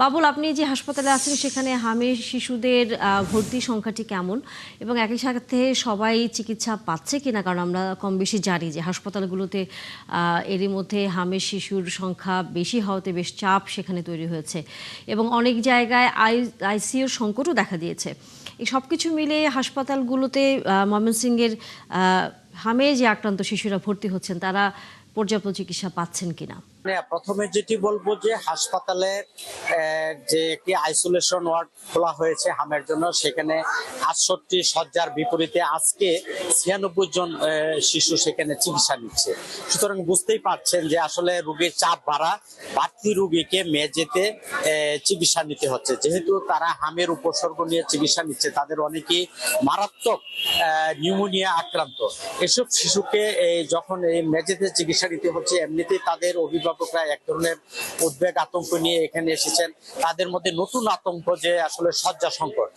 বাবুল, আপনি যে হাসপাতালে আছেন সেখানে হামের শিশুদের ভর্তি সংখ্যাটি কেমন এবং একই সাথে সবাই চিকিৎসা পাচ্ছে কিনা? কারণ আমরা কম বেশি জানি যে হাসপাতালগুলোতে এরই মধ্যে হামের শিশুর সংখ্যা বেশি হওয়াতে বেশ চাপ সেখানে তৈরি হয়েছে এবং অনেক জায়গায় আইসিইউর সংকটও দেখা দিয়েছে। এই সব কিছু মিলে হাসপাতালগুলোতে ময়মনসিংহের হামে যে আক্রান্ত শিশুরা ভর্তি হচ্ছেন তারা পর্যাপ্ত চিকিৎসা পাচ্ছেন কিনা? প্রথমে যেটি বলবো যে হাসপাতালে যে একটি আইসোলেশন ওয়ার্ড খোলা হয়েছে হামের জন্য, সেখানে 68 শয্যার বিপরীতে আজকে 96 জন শিশু সেখানে চিকিৎসা নিচ্ছে। সুতরাং বুঝতেই পারছেন যে আসলে রোগীর চাপ বাড়া, বাড়তি রোগীকে মেঝেতে চিকিৎসা নিতে হচ্ছে। যেহেতু তারা হামের উপসর্গ নিয়ে চিকিৎসা নিচ্ছে, তাদের অনেকেই মারাত্মক নিউমোনিয়া আক্রান্ত। এসব শিশুকে যখন এই মেঝেতে চিকিৎসা নিতে হচ্ছে, এমনিতেই তাদের অভিভাবকরা এক ধরনের উদ্বেগ আতঙ্ক নিয়ে এখানে এসেছেন। তাদের মধ্যে নতুন আতঙ্ক যে আসলে শয্যা সংকট।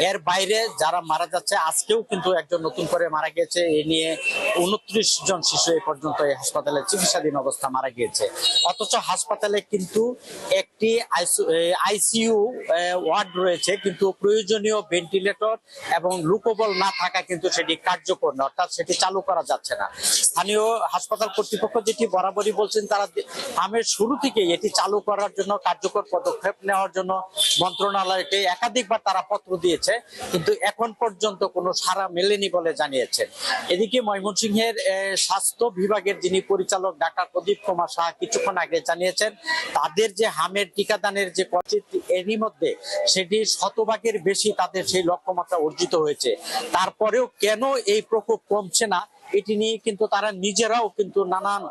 এর বাইরে যারা মারা যাচ্ছে, আজকেও কিন্তু একজন নতুন করে মারা গিয়েছে। এ নিয়ে 29 জন শিশু এ পর্যন্ত এই হাসপাতালে চিকিৎসাধীন অবস্থা মারা গিয়েছে। অথচ হাসপাতালে কিন্তু একটি আইসিইউ ওয়ার্ড রয়েছে, কিন্তু প্রয়োজনীয় ভেন্টিলেটর এবং লুকোবল না থাকা কিন্তু সেটি কার্যকর না, অর্থাৎ সেটি চালু করা যাচ্ছে না। স্থানীয় হাসপাতাল কর্তৃপক্ষ যেটি বরাবরই বলছেন, তারা হামের শুরু থেকে এটি চালু করার জন্য কার্যকর পদক্ষেপ নেওয়ার জন্য মন্ত্রণালয়কে একাধিকবার তারা পত্র দিয়েছে, কিন্তু এখন পর্যন্ত কোনো সাড়া মেলেনি বলে জানিয়েছেন। এদিকে ময়মনসিংহের স্বাস্থ্য বিভাগের যিনি পরিচালক ডাক্তার প্রদীপ কুমার সাহা কিছুক্ষণ আগে জানিয়েছেন, তাদের যে হামের টিকাদানের যে পদ্ধতি, এরই মধ্যে সেটি শতভাগের বেশি তাদের সেই লক্ষ্যমাত্রা অর্জিত হয়েছে। তারপরেও কেন এই প্রকোপ কমছে না, এটি নিয়ে কিন্তু তারা নিজেরাও কিন্তু নানান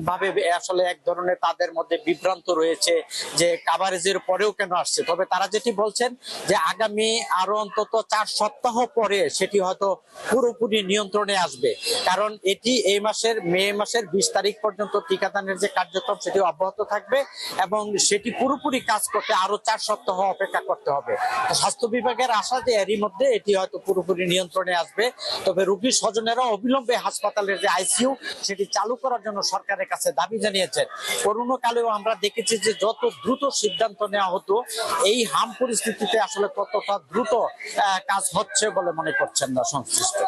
ভাবে আসলে এক ধরনের তাদের মধ্যে বিভ্রান্ত রয়েছে যে কাভারেজের পরেও কেন আসছে। তবে তারা যেটি বলছেন যে আগামী আরো অন্তত 4 সপ্তাহ পরে সেটি হয়তো পুরোপুরি নিয়ন্ত্রণে আসবে, কারণ এটি এই মাসের মে মাসের 20 তারিখ পর্যন্ত টিকাদানের যে কার্যক্রম সেটি অব্যাহত থাকবে এবং সেটি পুরোপুরি কাজ করতে আরো 4 সপ্তাহ অপেক্ষা করতে হবে। স্বাস্থ্য বিভাগের আশা যে এরই মধ্যে এটি হয়তো পুরোপুরি নিয়ন্ত্রণে আসবে। তবে রোগীর স্বজনেরা অবিলম্বে হাসপাতালের যে আইসিইউ সেটি চালু করার জন্য সরকারের কাছে দাবি জানিয়েছেন। করোনা কালেও আমরা দেখেছি যে যত দ্রুত সিদ্ধান্ত নেওয়া হতো, এই হাম পরিস্থিতিতে আসলে ততটা দ্রুত কাজ হচ্ছে বলে মনে করছেন না সংশ্লিষ্ট।